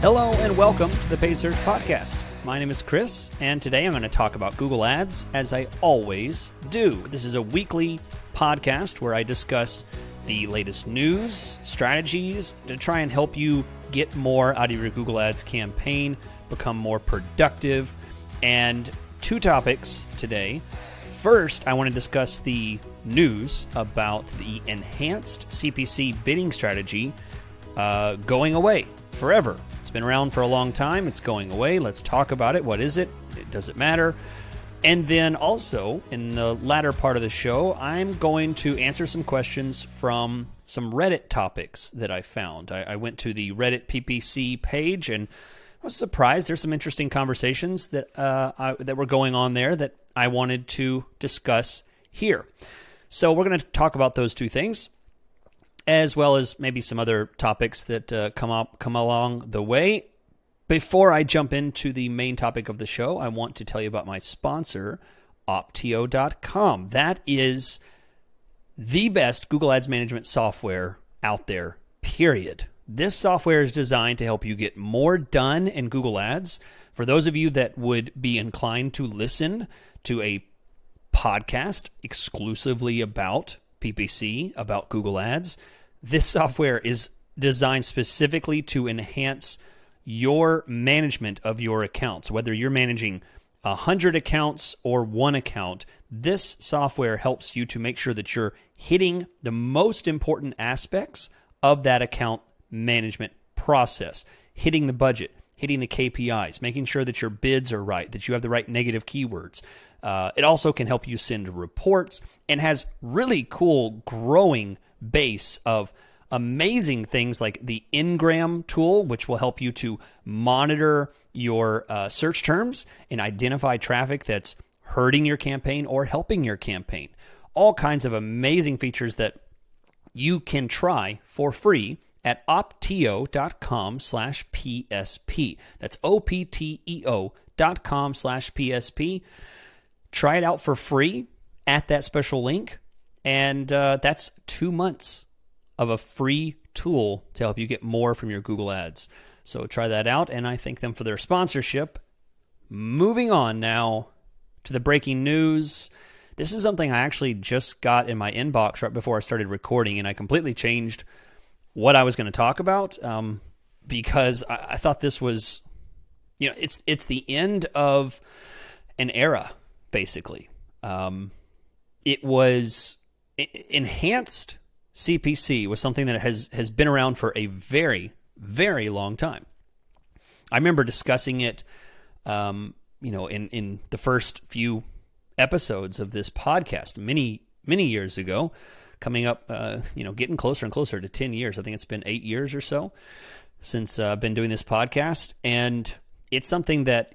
Hello and welcome to the Paid Search Podcast. My name is Chris, and today I'm going to talk about Google Ads, as I always do. This is a weekly podcast where I discuss the latest news, strategies to try and help you get more out of your Google Ads campaign, become more productive, and two topics today. First, I want to discuss the news about the enhanced CPC bidding strategy going away forever. It's been around for a long time. It's going away. Let's talk about it. What is it? Does it matter? And then also, in the latter part of the show, I'm going to answer some questions from some Reddit topics that I found. I went to the Reddit PPC page and I was surprised. There's some interesting conversations that were going on there that I wanted to discuss here. So we're going to talk about those two things, as well as maybe some other topics that come along the way. Before I jump into the main topic of the show, I want to tell you about my sponsor, Opteo.com. That is the best Google Ads management software out there, period. This software is designed to help you get more done in Google Ads. For those of you that would be inclined to listen to a podcast exclusively about PPC, about Google Ads, this software is designed specifically to enhance your management of your accounts. Whether you're managing 100 accounts or one account, this software helps you to make sure that you're hitting the most important aspects of that account management process, hitting the budget, hitting the KPIs, making sure that your bids are right, that you have the right negative keywords. It also can help you send reports and has really cool growing base of amazing things like the Ngram tool, which will help you to monitor your search terms and identify traffic that's hurting your campaign or helping your campaign. All kinds of amazing features that you can try for free at opteo.com/PSP. That's opteo.com/PSP. Try it out for free at that special link. And that's 2 months of a free tool to help you get more from your Google Ads. So try that out, and I thank them for their sponsorship. Moving on now to the breaking news. This is something I actually just got in my inbox right before I started recording, and I completely changed what I was going to talk about because I thought this was, it's the end of an era, basically. It was enhanced CPC was something that has been around for a very, very long time. I remember discussing it, in the first few episodes of this podcast many years ago, coming up, getting closer and closer to 10 years. I think it's been 8 years or so since I've been doing this podcast. And it's something that,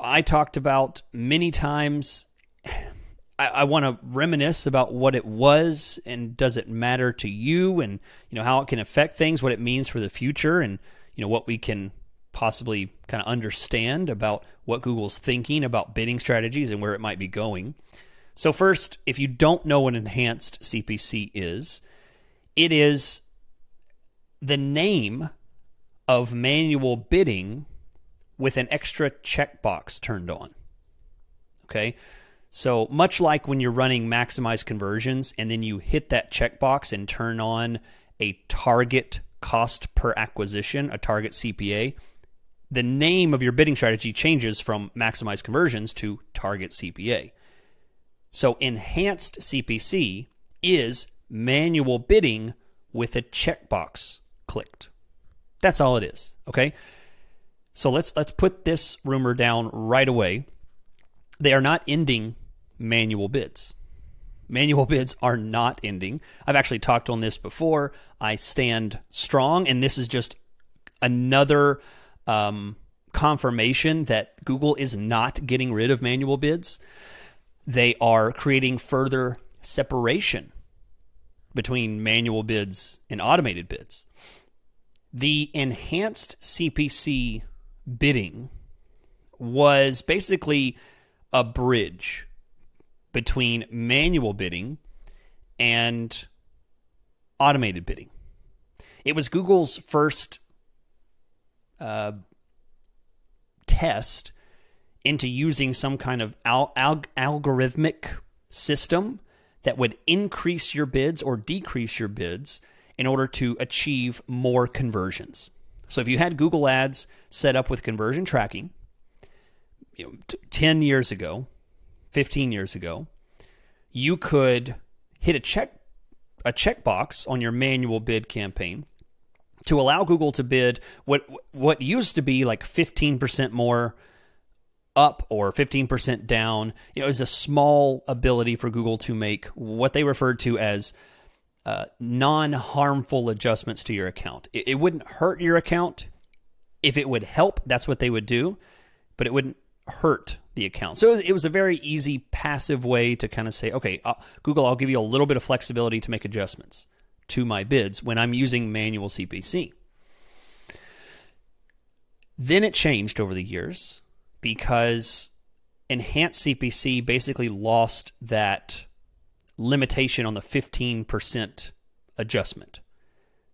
I talked about many times. I want to reminisce about what it was and does it matter to you, and, how it can affect things, what it means for the future, and, what we can possibly kind of understand about what Google's thinking about bidding strategies and where it might be going. So first, if you don't know what enhanced CPC is, it is the name of manual bidding with an extra checkbox turned on. Okay? So much like when you're running maximize conversions and then you hit that checkbox and turn on a target cost per acquisition, a target CPA, the name of your bidding strategy changes from maximize conversions to target CPA. So enhanced CPC is manual bidding with a checkbox clicked. That's all it is, okay? So let's put this rumor down right away. They are not ending manual bids. Manual bids are not ending. I've actually talked on this before. I stand strong, and this is just another confirmation that Google is not getting rid of manual bids. They are creating further separation between manual bids and automated bids. The enhanced CPC bidding was basically a bridge between manual bidding and automated bidding. It was Google's first test into using some kind of algorithmic system that would increase your bids or decrease your bids in order to achieve more conversions. So if you had Google Ads set up with conversion tracking, 10 years ago, 15 years ago, you could hit a checkbox on your manual bid campaign to allow Google to bid what used to be like 15% more up or 15% down. It was a small ability for Google to make what they referred to as non-harmful adjustments to your account. It wouldn't hurt your account. If it would help, that's what they would do, but it wouldn't hurt the account. So it was a very easy passive way to kind of say, okay, Google, I'll give you a little bit of flexibility to make adjustments to my bids when I'm using manual CPC. Then it changed over the years because enhanced CPC basically lost that limitation on the 15% adjustment.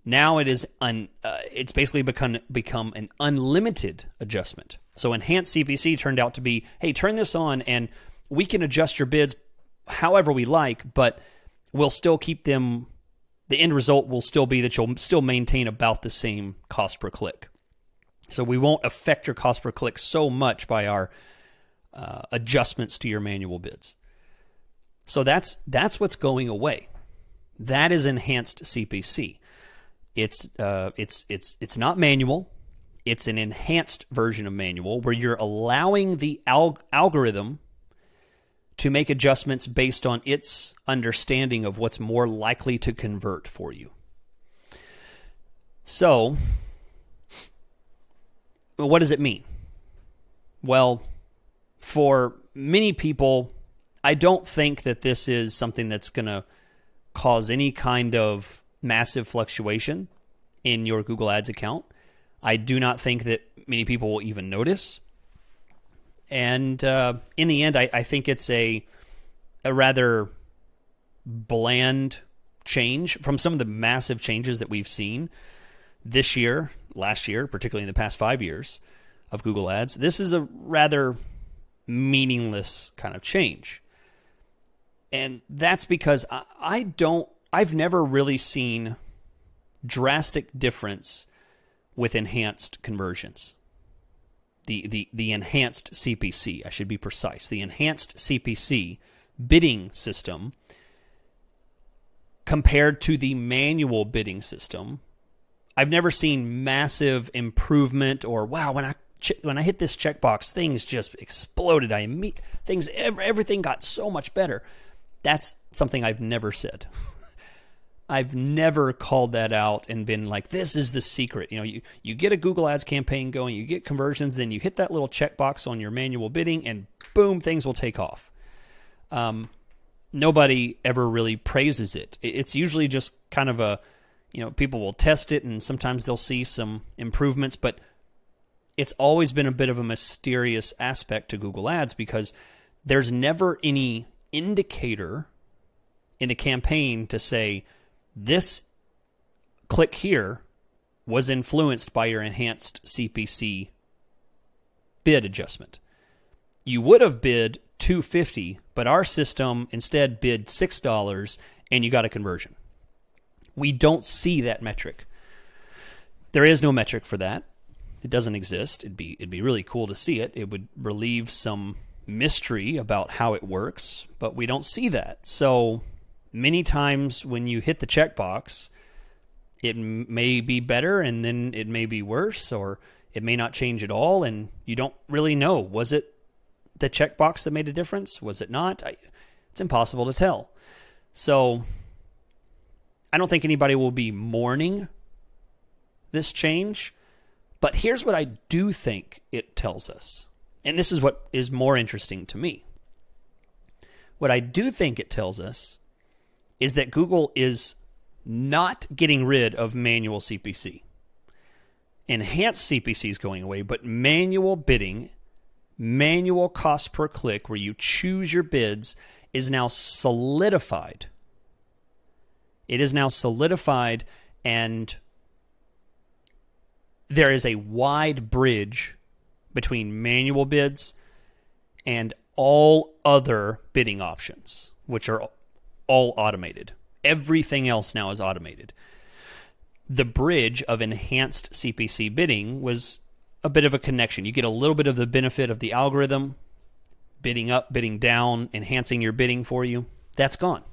Now it is it's basically become an unlimited adjustment. So enhanced CPC turned out to be, hey, turn this on and we can adjust your bids however we like, but we'll still keep them. The end result will still be that you'll still maintain about the same cost per click. So we won't affect your cost per click so much by our adjustments to your manual bids. So that's what's going away. That is enhanced CPC. It's not manual. It's an enhanced version of manual where you're allowing the algorithm to make adjustments based on its understanding of what's more likely to convert for you. So, what does it mean? Well, for many people, I don't think that this is something that's going to cause any kind of massive fluctuation in your Google Ads account. I do not think that many people will even notice. And in the end, I think it's a rather bland change from some of the massive changes that we've seen this year, last year, particularly in the past 5 years of Google Ads. This is a rather meaningless kind of change. And that's because I've never really seen drastic difference with enhanced conversions. The enhanced CPC, I should be precise. The enhanced CPC bidding system compared to the manual bidding system, I've never seen massive improvement or, wow, when I hit this checkbox, things just exploded. Everything got so much better. That's something I've never said. I've never called that out and been like, this is the secret. You get a Google Ads campaign going, you get conversions, then you hit that little checkbox on your manual bidding, and boom, things will take off. Nobody ever really praises it. It's usually just kind of people will test it, and sometimes they'll see some improvements, but it's always been a bit of a mysterious aspect to Google Ads because there's never any indicator in a campaign to say, this click here was influenced by your enhanced CPC bid adjustment. You would have bid $2.50, but our system instead bid $6 and you got a conversion. We don't see that metric. There is no metric for that. It doesn't exist. It'd be really cool to see it. It would relieve some mystery about how it works, but we don't see that. So many times when you hit the checkbox, it may be better and then it may be worse, or it may not change at all, and you don't really know. Was it the checkbox that made a difference? Was it not? It's impossible to tell. So I don't think anybody will be mourning this change, but here's what I do think it tells us. And this is what is more interesting to me. What I do think it tells us is that Google is not getting rid of manual CPC. Enhanced CPC is going away, but manual bidding, manual cost per click, where you choose your bids, is now solidified. It is now solidified, and there is a wide bridge between manual bids and all other bidding options, which are all automated. Everything else now is automated. The bridge of enhanced CPC bidding was a bit of a connection. You get a little bit of the benefit of the algorithm, bidding up, bidding down, enhancing your bidding for you. That's gone.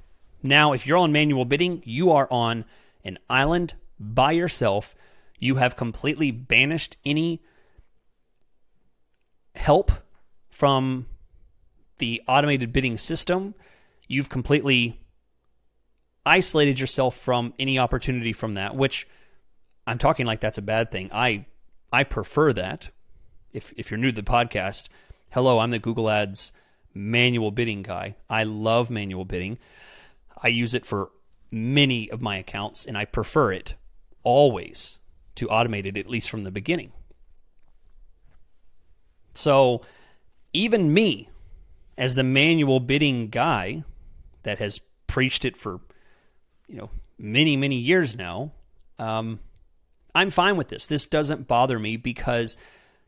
Now, if you're on manual bidding, you are on an island by yourself. You have completely banished any help from the automated bidding system. You've completely isolated yourself from any opportunity from that, which I'm talking like that's a bad thing. I prefer that. If you're new to the podcast, hello, I'm the Google Ads manual bidding guy. I love manual bidding. I use it for many of my accounts, and I prefer it always to automate it, at least from the beginning. So even me, as the manual bidding guy that has preached it for many, many years now, I'm fine with this. This doesn't bother me because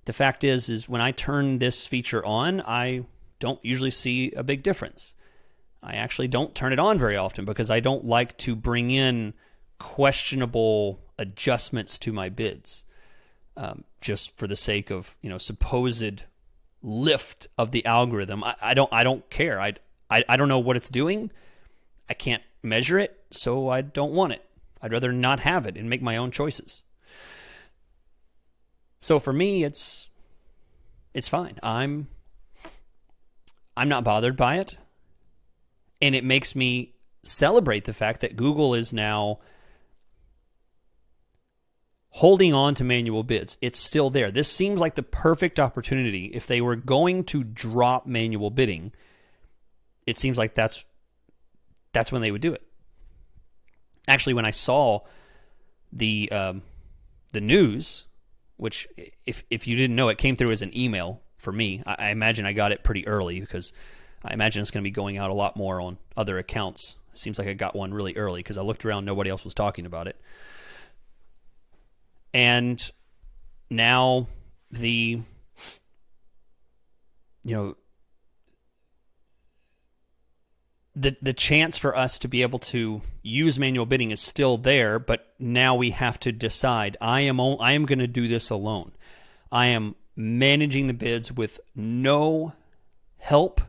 the fact is when I turn this feature on, I don't usually see a big difference. I actually don't turn it on very often because I don't like to bring in questionable adjustments to my bids, just for the sake of supposed lift of the algorithm. I don't care. I don't know what it's doing. I can't measure it, so I don't want it. I'd rather not have it and make my own choices. So for me, it's fine. I'm not bothered by it. And it makes me celebrate the fact that Google is now holding on to manual bids. It's still there. This seems like the perfect opportunity. If they were going to drop manual bidding, it seems like that's when they would do it. Actually, when I saw the news, which if you didn't know, it came through as an email for me. I imagine I got it pretty early because I imagine it's going to be going out a lot more on other accounts. It seems like I got one really early because I looked around, nobody else was talking about it. And now the chance for us to be able to use manual bidding is still there, but now we have to decide. I am going to do this alone. I am managing the bids with no help,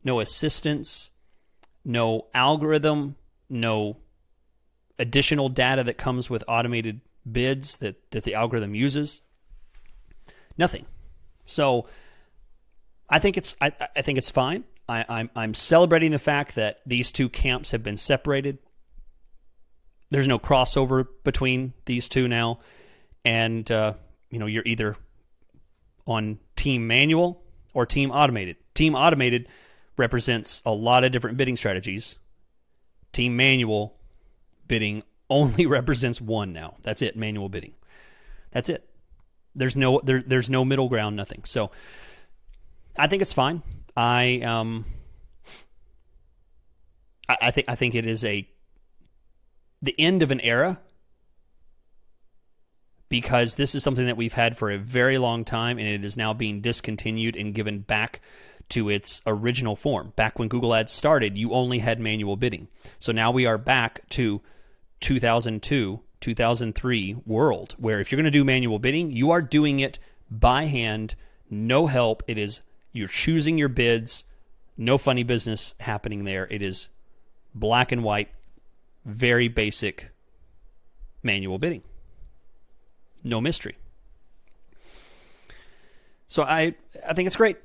no assistance, no algorithm, no additional data that comes with automated bids that the algorithm uses. Nothing. So I think it's fine. I'm celebrating the fact that these two camps have been separated. There's no crossover between these two now, and you're either on team manual or team automated. Team automated represents a lot of different bidding strategies. Team manual bidding only represents one now. That's it, manual bidding. That's it. There's no middle ground, nothing. So I think it's fine. I think it is the end of an era, because this is something that we've had for a very long time, and it is now being discontinued and given back to its original form. Back when Google Ads started, you only had manual bidding. So now we are back to 2002, 2003 world, where if you're going to do manual bidding, you are doing it by hand, no help. You're choosing your bids, no funny business happening there. It is black and white, very basic manual bidding. No mystery. So I think it's great.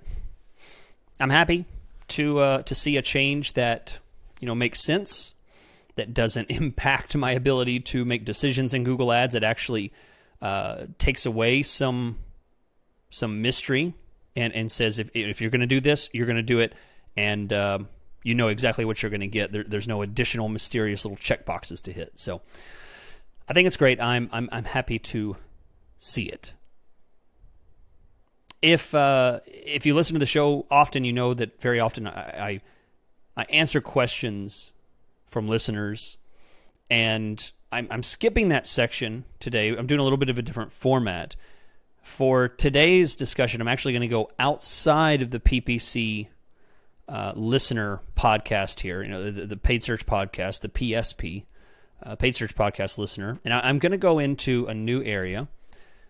I'm happy to see a change that makes sense, that doesn't impact my ability to make decisions in Google Ads. It actually takes away some mystery and says if you're going to do this, you're going to do it, and you know exactly what you're going to get. There's no additional mysterious little checkboxes to hit. So I think it's great. I'm happy to see it. If you listen to the show often, you know that very often I answer questions from listeners, and I'm skipping that section today. I'm doing a little bit of a different format. For today's discussion, I'm actually going to go outside of the PPC listener podcast here, the paid search podcast, the PSP, paid search podcast listener. And I'm going to go into a new area.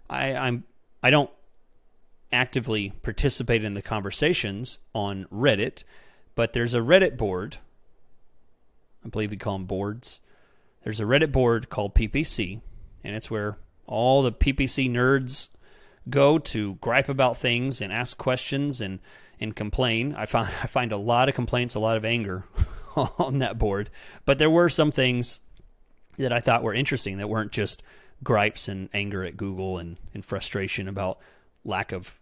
I don't actively participate in the conversations on Reddit, but there's a Reddit board. I believe we call them boards. There's a Reddit board called PPC, and it's where all the PPC nerds go to gripe about things and ask questions and complain. I find a lot of complaints, a lot of anger on that board, but there were some things that I thought were interesting that weren't just gripes and anger at Google and frustration about lack of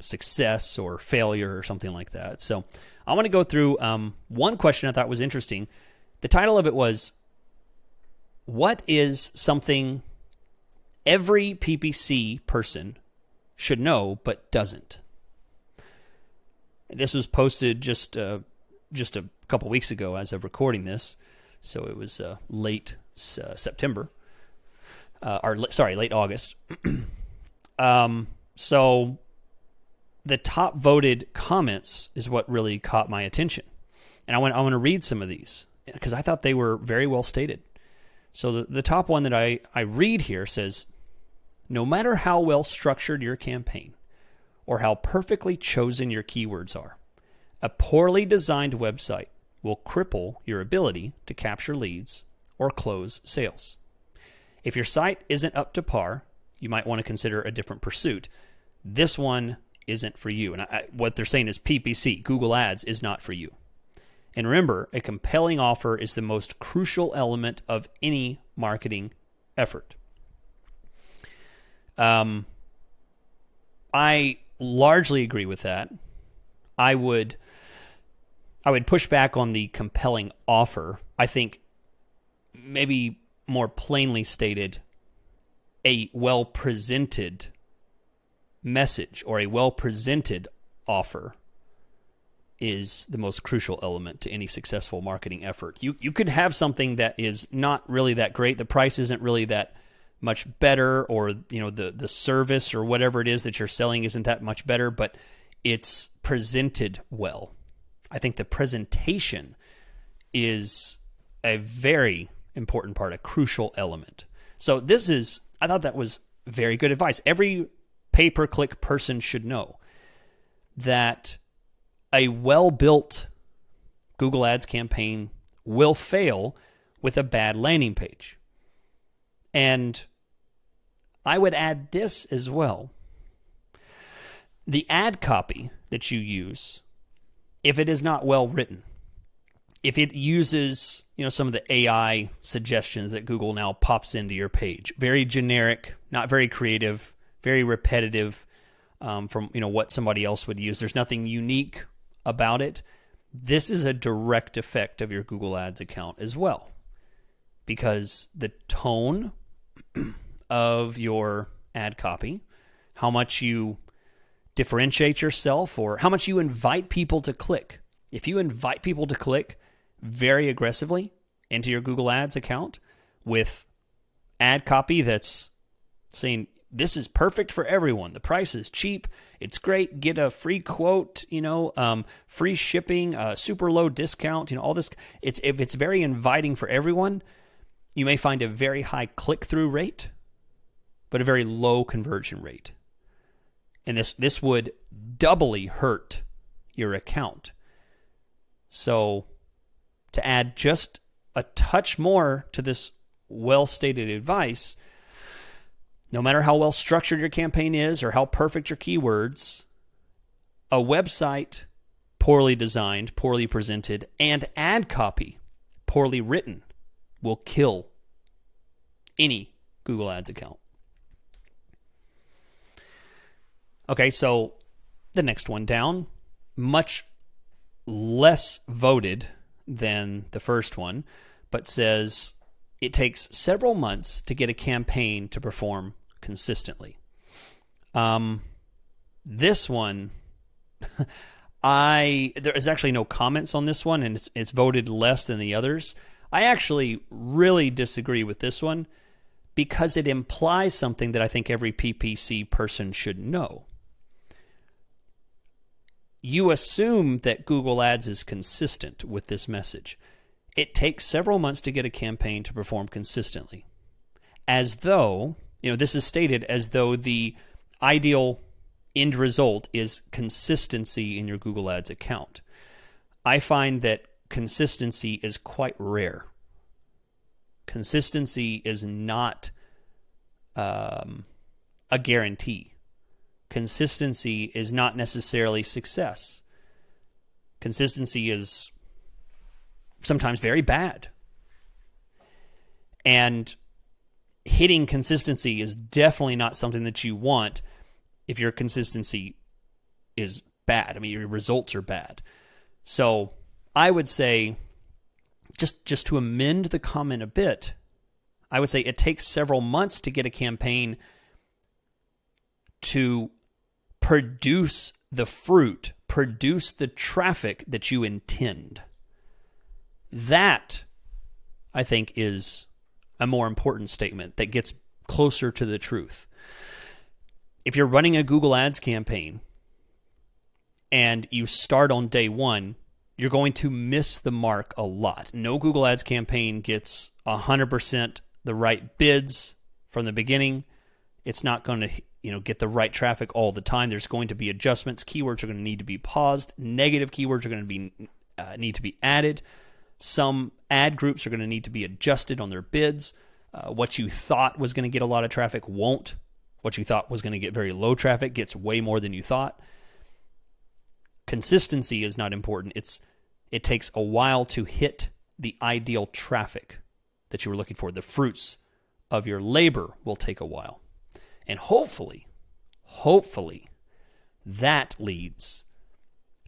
success or failure or something like that. So I want to go through one question I thought was interesting. The title of it was, what is something every PPC person should know but doesn't? This was posted just a couple weeks ago as of recording this, so it was late September, late August. So the top voted comments is what really caught my attention, and I want to read some of these because I thought they were very well stated. So the top one that I read here says, no matter how well structured your campaign or how perfectly chosen your keywords are, a poorly designed website will cripple your ability to capture leads or close sales. If your site isn't up to par, you might want to consider a different pursuit. This one isn't for you. And what they're saying is PPC, Google Ads, is not for you. And remember, a compelling offer is the most crucial element of any marketing effort. I largely agree with that. I would push back on the compelling offer. I think maybe more plainly stated, a well-presented message or a well-presented offer is the most crucial element to any successful marketing effort. You could have something that is not really that great. The price isn't really that much better, or the service or whatever it is that you're selling isn't that much better, but it's presented well. I think the presentation is a very important part, a crucial element. So I thought that was very good advice. Every pay-per-click person should know that a well-built Google Ads campaign will fail with a bad landing page. And I would add this as well. The ad copy that you use, if it is not well written, if it uses some of the AI suggestions that Google now pops into your page, very generic, not very creative, very repetitive from what somebody else would use. There's nothing unique about it. This is a direct effect of your Google Ads account as well, because the tone of your ad copy, how much you differentiate yourself, or how much you invite people to click. If you invite people to click very aggressively into your Google Ads account with ad copy that's saying, this is perfect for everyone, the price is cheap, it's great, get a free quote, free shipping, super low discount, all this. If it's very inviting for everyone, you may find a very high click-through rate, but a very low conversion rate. And this would doubly hurt your account. So to add just a touch more to this well-stated advice, no matter how well structured your campaign is or how perfect your keywords, a website poorly designed, poorly presented, and ad copy poorly written will kill any Google Ads account. Okay, so the next one down, much less voted than the first one, but says it takes several months to get a campaign to perform consistently. This one, there is actually no comments on this one, and it's voted less than the others. I actually really disagree with this one because it implies something that I think every PPC person should know. You assume that Google Ads is consistent with this message. It takes several months to get a campaign to perform consistently. As though, this is stated as though the ideal end result is consistency in your Google Ads account. I find that consistency is quite rare. Consistency is not a guarantee. Consistency is not necessarily success. Consistency is sometimes very bad. And hitting consistency is definitely not something that you want if your consistency is bad. I mean, your results are bad. So I would say, just to amend the comment a bit, I would say it takes several months to get a campaign to produce the fruit, produce the traffic that you intend. That, I think, is a more important statement that gets closer to the truth. If you're running a Google Ads campaign and you start on day one, you're going to miss the mark a lot. No Google Ads campaign gets 100% the right bids from the beginning. It's not going to get the right traffic all the time. There's going to be adjustments. Keywords are going to need to be paused. Negative keywords are going to need to be added. Some ad groups are going to need to be adjusted on their bids. What you thought was going to get a lot of traffic won't. What you thought was going to get very low traffic gets way more than you thought. Consistency is not important. It takes a while to hit the ideal traffic that you were looking for. The fruits of your labor will take a while. And hopefully, that leads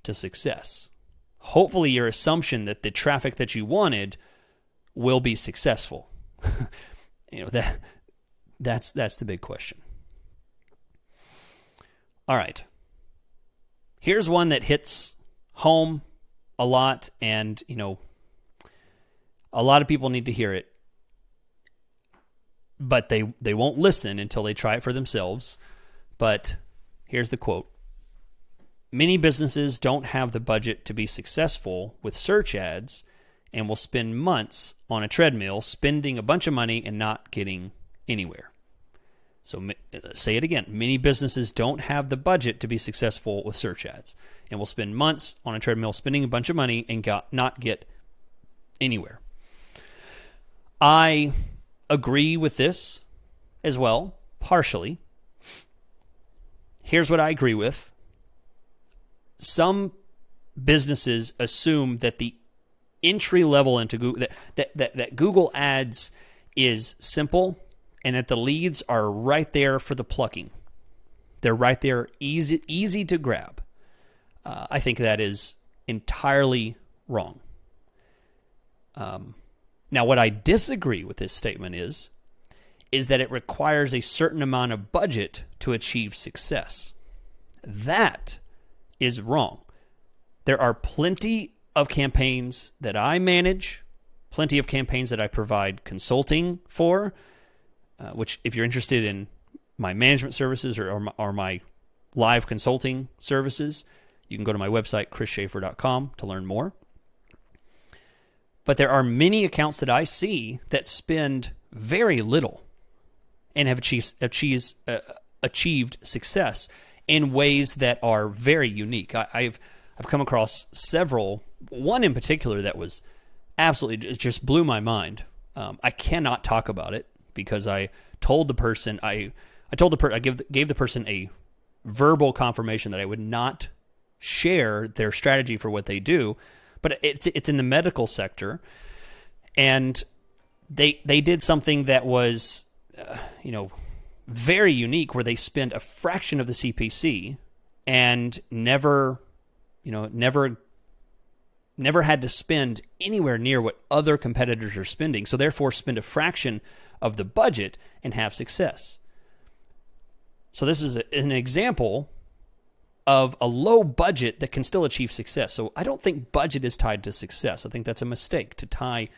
to success. Hopefully your assumption that the traffic that you wanted will be successful. That's the big question. All right. Here's one that hits home a lot, and a lot of people need to hear it, but they won't listen until they try it for themselves. But here's the quote. Many businesses don't have the budget to be successful with search ads and will spend months on a treadmill spending a bunch of money and not getting anywhere. So say it again. Many businesses don't have the budget to be successful with search ads and will spend months on a treadmill spending a bunch of money and not get anywhere. I agree with this as well, partially. Here's what I agree with. Some businesses assume that the entry level into Google, that Google Ads is simple and that the leads are right there for the plucking. They're right there, easy to grab. I think that is entirely wrong. Now, what I disagree with this statement is that it requires a certain amount of budget to achieve success. That is wrong. There are plenty of campaigns that I manage, plenty of campaigns that I provide consulting for, which if you're interested in my management services or my live consulting services, you can go to my website, chrisschaefer.com, to learn more. But there are many accounts that I see that spend very little and have achieved success in ways that are very unique. I've come across several. One in particular that was absolutely just blew my mind. I cannot talk about it because I told the person I gave the person a verbal confirmation that I would not share their strategy for what they do. But it's in the medical sector, and they did something that was, very unique, where they spend a fraction of the CPC and never had to spend anywhere near what other competitors are spending. So therefore, spend a fraction of the budget and have success. So this is an example of a low budget that can still achieve success. So I don't think budget is tied to success. I think that's a mistake to tie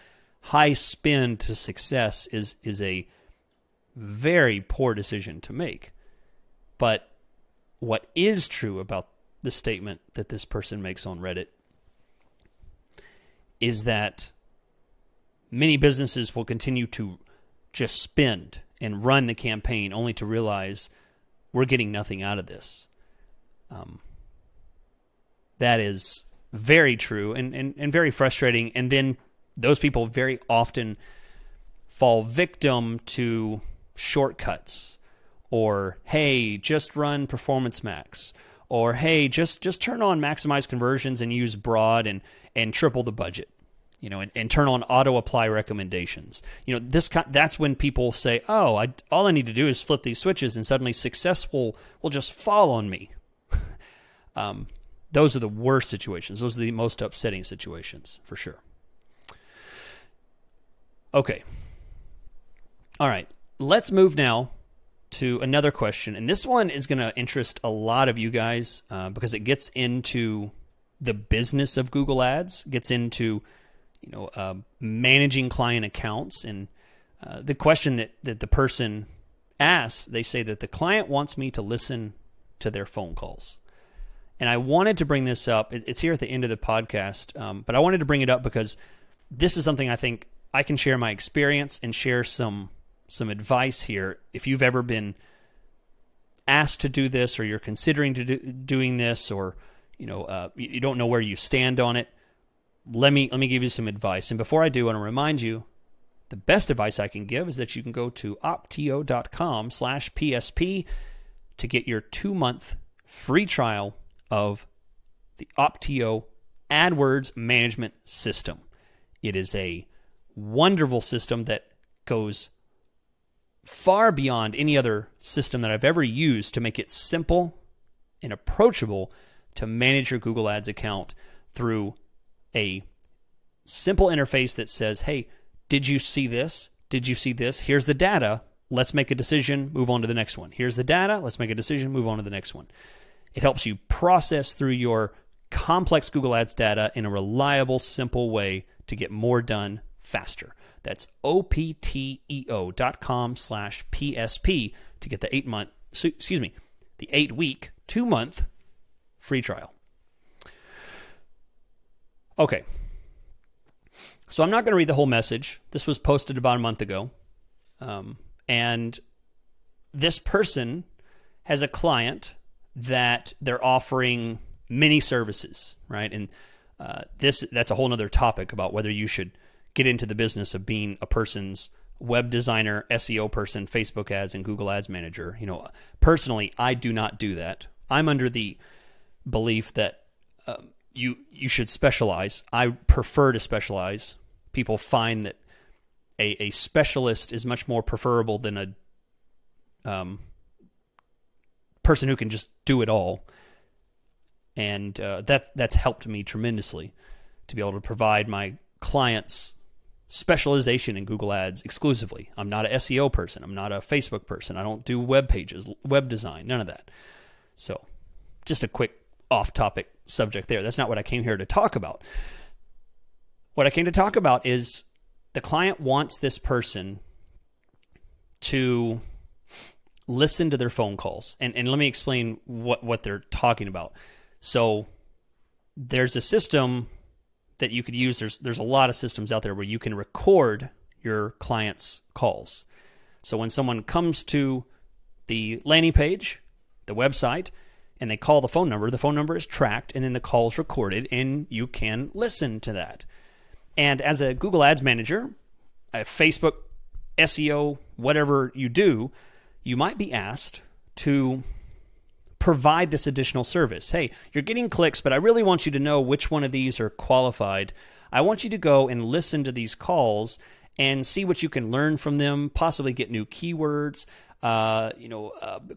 high spin to success is a very poor decision to make. But what is true about the statement that this person makes on Reddit is that many businesses will continue to just spend and run the campaign only to realize we're getting nothing out of this. That is very true and very frustrating. And then those people very often fall victim to shortcuts, or, hey, just run Performance Max, or, hey, just turn on maximize conversions and use broad and triple the budget, and turn on auto apply recommendations. That's when people say, oh, all I need to do is flip these switches and suddenly success will just fall on me. Those are the worst situations. Those are the most upsetting situations, for sure. Okay. All right. Let's move now to another question. And this one is going to interest a lot of you guys because it gets into the business of Google Ads, gets into managing client accounts. And the question that the person asks, they say that the client wants me to listen to their phone calls. And I wanted to bring this up. It's here at the end of the podcast, but I wanted to bring it up because this is something I think I can share my experience and share some advice here. If you've ever been asked to do this, or you're considering doing this, or you don't know where you stand on it, let me give you some advice. And before I do, I want to remind you, the best advice I can give is that you can go to optio.com/PSP to get your 2-month free trial of the Optio AdWords management system. It is a wonderful system that goes far beyond any other system that I've ever used to make it simple and approachable to manage your Google Ads account through a simple interface that says, hey, did you see this? Did you see this? Here's the data. Let's make a decision, move on to the next one. Here's the data. Let's make a decision, move on to the next one. It helps you process through your complex Google Ads data in a reliable, simple way to get more done faster. That's opteo.com/PSP to get the 8-week, 2-month free trial. Okay. So I'm not going to read the whole message. This was posted about a month ago. And this person has a client that they're offering many services, right? And that's a whole other topic about whether you should get into the business of being a person's web designer, SEO person, Facebook ads, and Google Ads manager. Personally, I do not do that. I'm under the belief that you should specialize. I prefer to specialize. People find that a specialist is much more preferable than a person who can just do it all. And that's helped me tremendously to be able to provide my clients specialization in Google Ads exclusively. I'm not an SEO person. I'm not a Facebook person. I don't do web pages, web design, none of that. So just a quick off-topic subject there. That's not what I came here to talk about. What I came to talk about is the client wants this person to listen to their phone calls. And let me explain what they're talking about. So there's a system that you could use. There's a lot of systems out there where you can record your clients' calls. So when someone comes to the landing page, the website, and they call the phone number is tracked, and then the call is recorded, and you can listen to that. And as a Google Ads manager, a Facebook, SEO, whatever you do, you might be asked to provide this additional service. Hey, you're getting clicks, but I really want you to know which one of these are qualified. I want you to go and listen to these calls and see what you can learn from them, possibly get new keywords,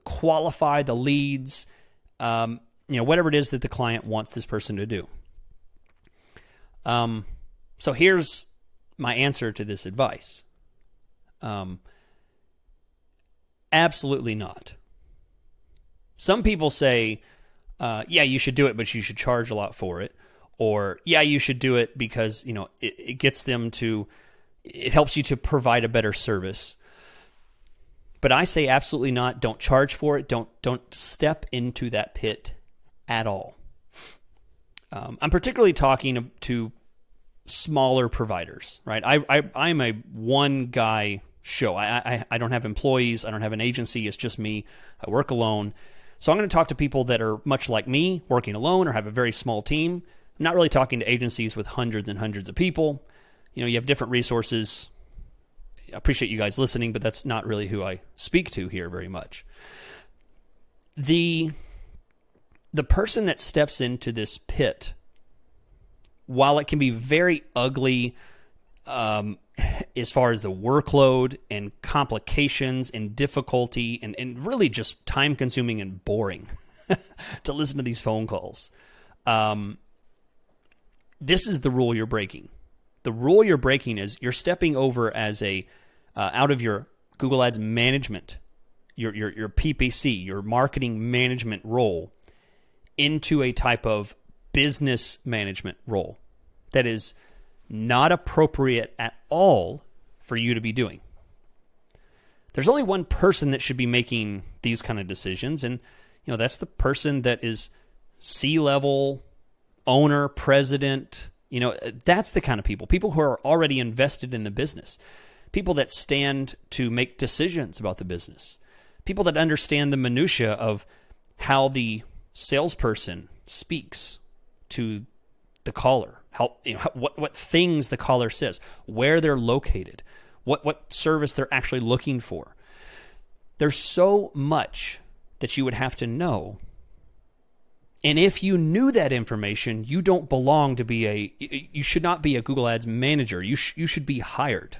qualify the leads, whatever it is that the client wants this person to do. So here's my answer to this advice. Absolutely not. Some people say, yeah, you should do it, but you should charge a lot for it. Or, yeah, you should do it because, it gets them to, It helps you to provide a better service. But I say absolutely not. Don't charge for it. Don't step into that pit at all. I'm particularly talking to smaller providers, right? I'm a one-guy show. I don't have employees. I don't have an agency. It's just me. I work alone. So I'm going to talk to people that are much like me, working alone or have a very small team. I'm not really talking to agencies with hundreds and hundreds of people. You have different resources. I appreciate you guys listening, but that's not really who I speak to here very much. The person that steps into this pit, while it can be very ugly as far as the workload and complications and difficulty and really just time-consuming and boring to listen to these phone calls, this is the rule you're breaking. The rule you're breaking is you're stepping over as out of your Google Ads management, your PPC, your marketing management role, into a type of business management role that is not appropriate at all for you to be doing. There's only one person that should be making these kind of decisions, and that's the person that is C-level, owner, president. That's the kind of people who are already invested in the business, people that stand to make decisions about the business, people that understand the minutia of how the salesperson speaks to the caller, what things the caller says, where they're located, what service they're actually looking for. There's so much that you would have to know. And if you knew that information, you don't belong to you should not be a Google Ads manager. You should be hired.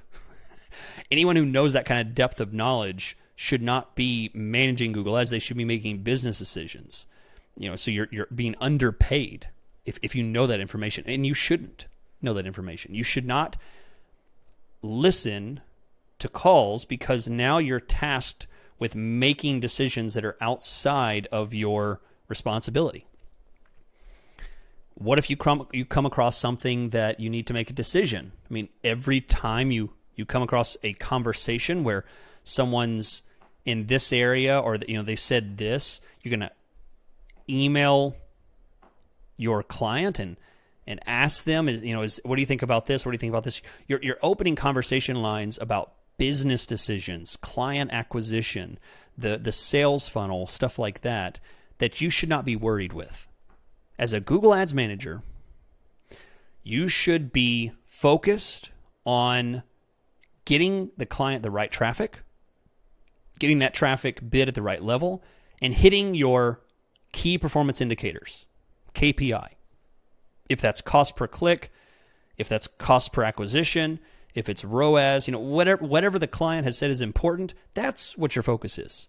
Anyone who knows that kind of depth of knowledge should not be managing Google Ads. They should be making business decisions. So you're being underpaid if you know that information, and you shouldn't know that information. You should not listen to calls because now you're tasked with making decisions that are outside of your responsibility. What if you come across something that you need to make a decision? I mean, every time you come across a conversation where someone's in this area or they said this, you're going to email your client and ask them, what do you think about this? What do you think about this? You're opening conversation lines about business decisions, client acquisition, the sales funnel, stuff like that you should not be worried with. As a Google Ads manager, you should be focused on getting the client the right traffic, getting that traffic bid at the right level, and hitting your key performance indicators, KPI. If that's cost per click, if that's cost per acquisition, if it's ROAS, whatever the client has said is important, that's what your focus is.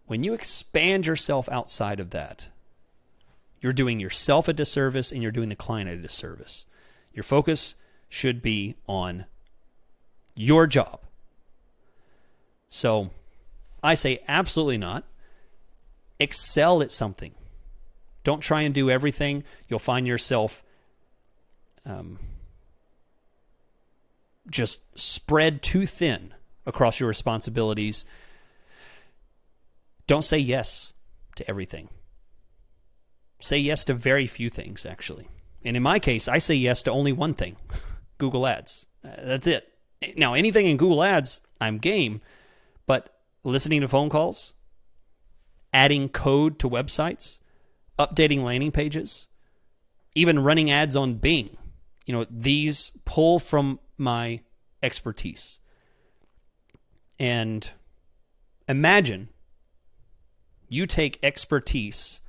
When you expand yourself outside of that, you're doing yourself a disservice and you're doing the client a disservice. Your focus should be on your job. So I say absolutely not. Excel at something. Don't try and do everything. You'll find yourself just spread too thin across your responsibilities. Don't say yes to everything. Say yes to very few things, actually. And in my case, I say yes to only one thing, Google Ads. That's it. Now, anything in Google Ads, I'm game, but listening to phone calls, adding code to websites, updating landing pages, even running ads on Bing, these pull from my expertise. And imagine you take expertise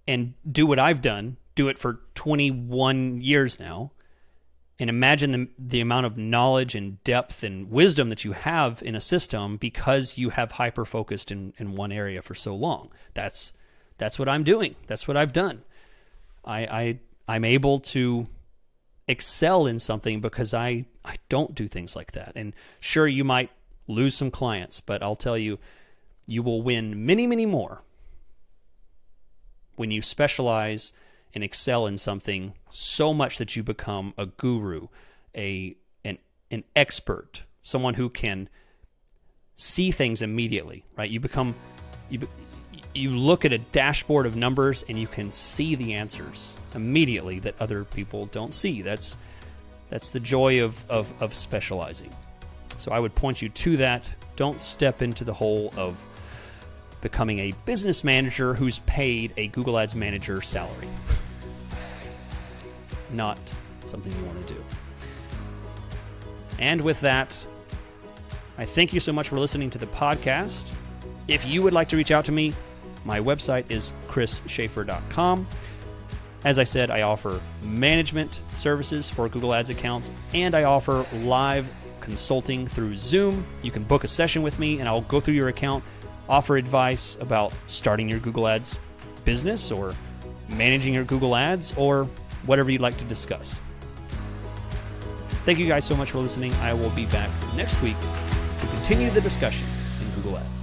and do what I've done, do it for 21 years now, and imagine the amount of knowledge and depth and wisdom that you have in a system because you have hyper-focused in one area for so long. That's what I'm doing. That's what I've done. I'm able to excel in something because I don't do things like that. And sure, you might lose some clients, but I'll tell you, you will win many, many more when you specialize and excel in something so much that you become a guru, an an expert, someone who can see things immediately, right? You look at a dashboard of numbers and you can see the answers immediately that other people don't see. That's the joy of specializing. So I would point you to that. Don't step into the hole of becoming a business manager who's paid a Google Ads manager salary. Not something you want to do. And with that, I thank you so much for listening to the podcast. If you would like to reach out to me, my website is chrisschaefer.com. As I said, I offer management services for Google Ads accounts, and I offer live consulting through Zoom. You can book a session with me, and I'll go through your account, offer advice about starting your Google Ads business or managing your Google Ads or whatever you'd like to discuss. Thank you guys so much for listening. I will be back next week to continue the discussion in Google Ads.